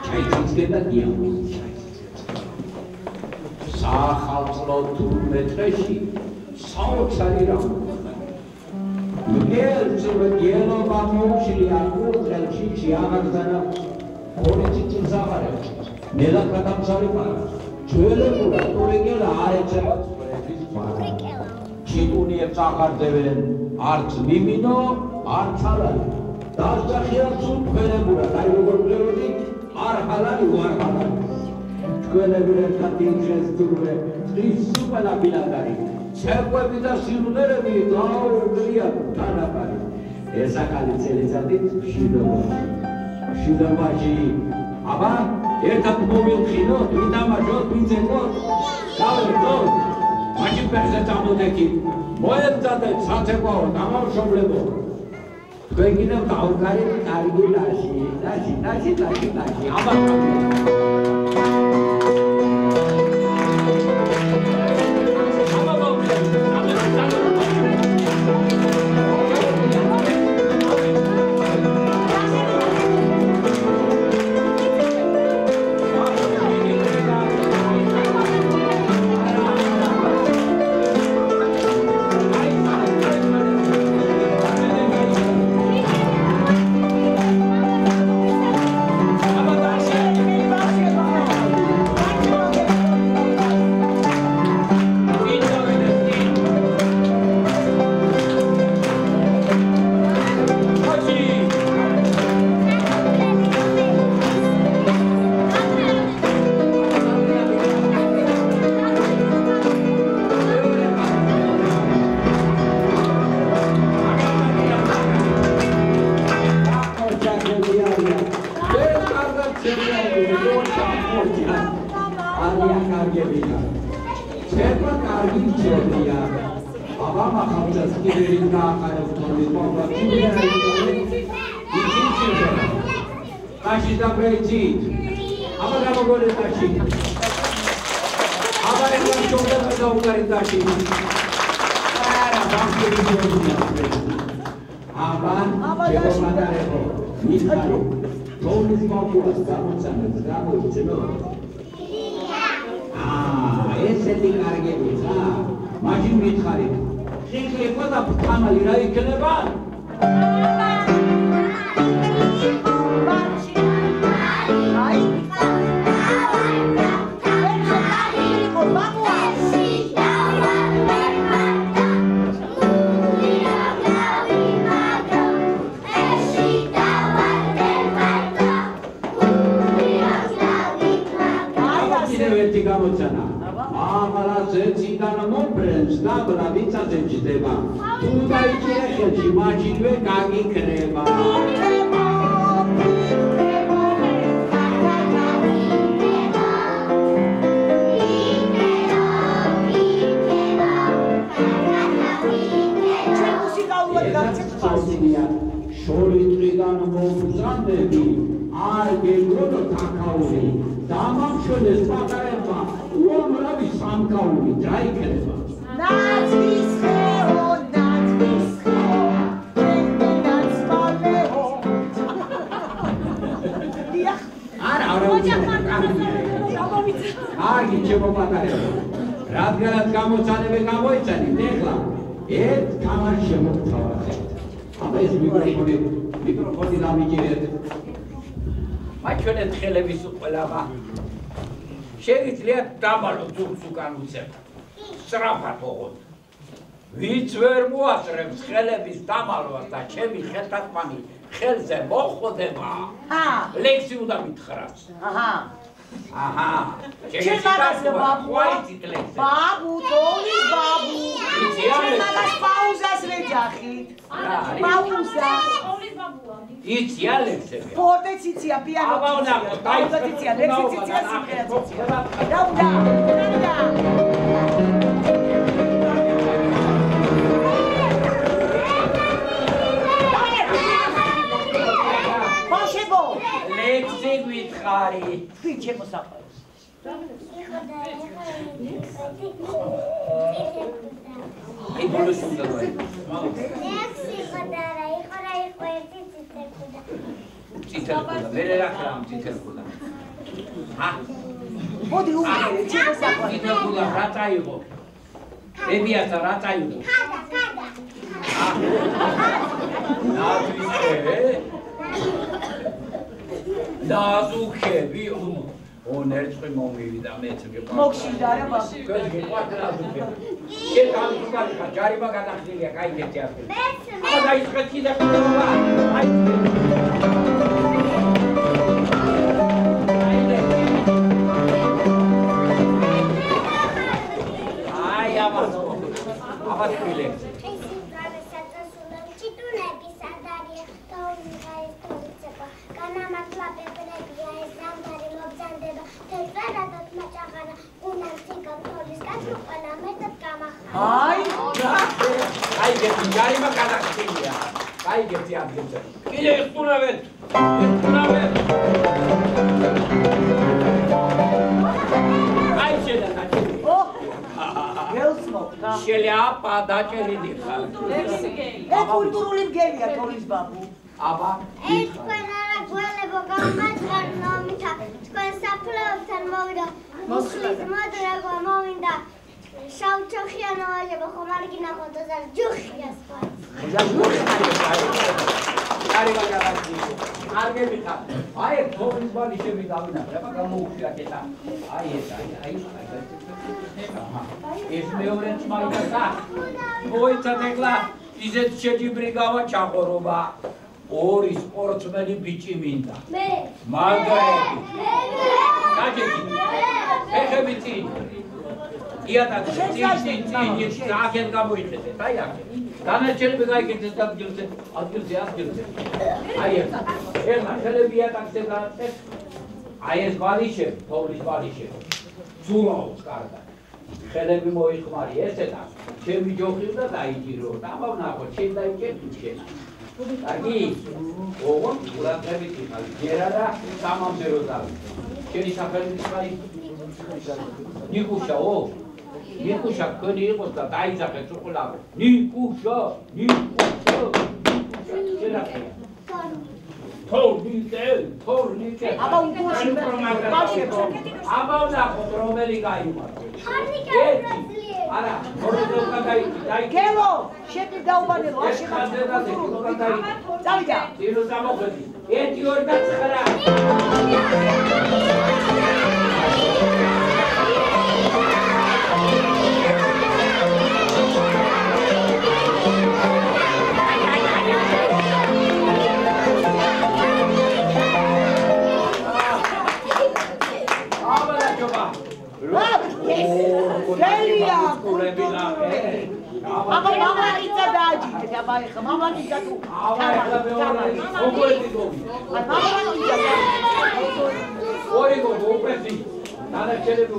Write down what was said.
ჩაიწიწგება დიამონდის სახალხო თურმე დღეში საოცარი რამოხდა მგელობა მოუშვია კურდღელში შეაღარდანა ორი წიწილს აღარებს ნელა გადამცალი პარა ჩვეულებურა ტურიკელა არ ეცემა წვრეთის პარა ჩიტუნიებს აღარდებენ არც მიმინო არც ჰალალი დასჯახია ცუქველებურა აი როგორ ვლებოდი არ ჰალალი ვარ ჰალალი ჩვეულებურა კატინჩეს თურმე ის სუპალა ბილადარი ცეკვები და სირულერები დაურგლია თანაბარი ეს ახალი წელიწადი მშვიდობაში აბა ერთად მოვილხინოთ ვიტამაშოთ ვიძებოთ გავერთოთ მაშინ ფერზე წამოდექით მოემზადეთ საცეკვაო დამამშობლებო თქვენ კიდევ დავკარით კარგი ნაში აბა ესეთი კარგებია მაშინ მითხარით შეგება და თამალი რა იქნება Dabra vițațe citeva, tu dai cehe și mașinile cagi creva. Șoritrigan mobuzandevi, arge godo takauri, damam șone spatareva, uomravi samkauri, dai creva. Agi čemo patareva. Radgarat გამოცანები გამოიცანით ეხლა ერთ თამაშს შემოგთავაზეთ. აბა ეს მიკროფონი დამიჭირეთ. აი ჩვენეთ ხელების ყველაფა შეგიძლიათ დამალოთ ზურგს უკან უცებ. სწრაფად ოღონდ. ვიც ვერ მოასწრებს ხელების დამალვას და ჩემი ხელთათმანი ხელზე მოხვდება. ლექსი უნდა მითხრას. აჰა. შეგიძლიათ ბაბუ, თოლის ბაბუ. შეგიძლიათ პაუზას ვეძახით. პაუზა. იცია ლექსები. ფორტეც იცია, პიანო. პაუზა იცია, ლექსიც იცია, სიმღერაც იცია. დაუდა. ლექსი გითხარი. თვით შემოსაყაროს. იბოლოს უნდა ვაი. ლექსი ხოდარა, იყო ერთი ციტეკუდა. ციტეკუდა, ვერ ერახლა ციტეკუდა. მოდი უყურე, ჩემო საყვარელი. დიდებულა რა წაიღო? ბებიასა რა წაიღო? ნაზუქები ნერწყვი მომივიდა მეც მოგშინდა რა ბაბუ შენ გამიგალი ხარ ჯარიმა გადახდილია გაიგეთი ასე აბა დაიწყეთ კიდე ხდება აი აბა ფილებს აი გეთი ჯარიმა გადახდილია აი გეთი ადგილზე კიდე იხტუნავეთ აი შედა შელიაპა დაჭერილი ხარ კულტურული მგელია თოლის ბაბუ აბა თქვენ არა გველებო გამაწყარ ნომითა თქვენ საფლავთან მოვიდა მუსლის მოდრაგვა მოვიდა შავჩოხიანო აჟება ხომ არ გინახოთ და ჯუხია სხვა არი მაგარაჯი არგები ხარ აი თოლის ბალი შევიდავნა რა გამოუხია კეთა აი ეს ეს მეორეც მაიტა მოიცათ ეგლა ისეთ შეჯიბრიგავა ჩაყორობა ორი სპორტსმენი ბიჭი მინდა მე მაგარი გაჯექი ეხები წინ იატაკი წინ აქეთ გამოიხედეთ აი აქ დანარჩენები გაიგეთ ადგილზე აი ეს ხელები იატაკზე გააკეთეთ აი ეს ბალიშები თოვლის ბალიშები ზურაობს კარგად ხელები მოიხმარი ესეთა ჩემი ჯოხი უნდა დაიჭირო დამავნახო შენ დაიჭერდი შენ კარგი ოღონდ გულაკები ხარ ჯერა და სამამდერო დავი შენი სახელი ხარი ნიკუშაო ნიკუშა ქონი იყოს და დაიძახეთ უყლავ ნიკუშა თორნიკე აბა უგულში ბავშვებო აბა ვნახოთ რომელი გაიმართ არა მოროდელკა დაიჭი გელო შედი დაუბანელო არ შეხაძება წავიდა ძირო გამოხედი 1 2 და გელია აბა მამაკიცა დააჯიჭეთ აბა ეხა მამაკიცა თუ აბა ეხლა მეორე ოკვეთი გობი მამაკიცა ორი გობი ოკვეთი დანარჩენები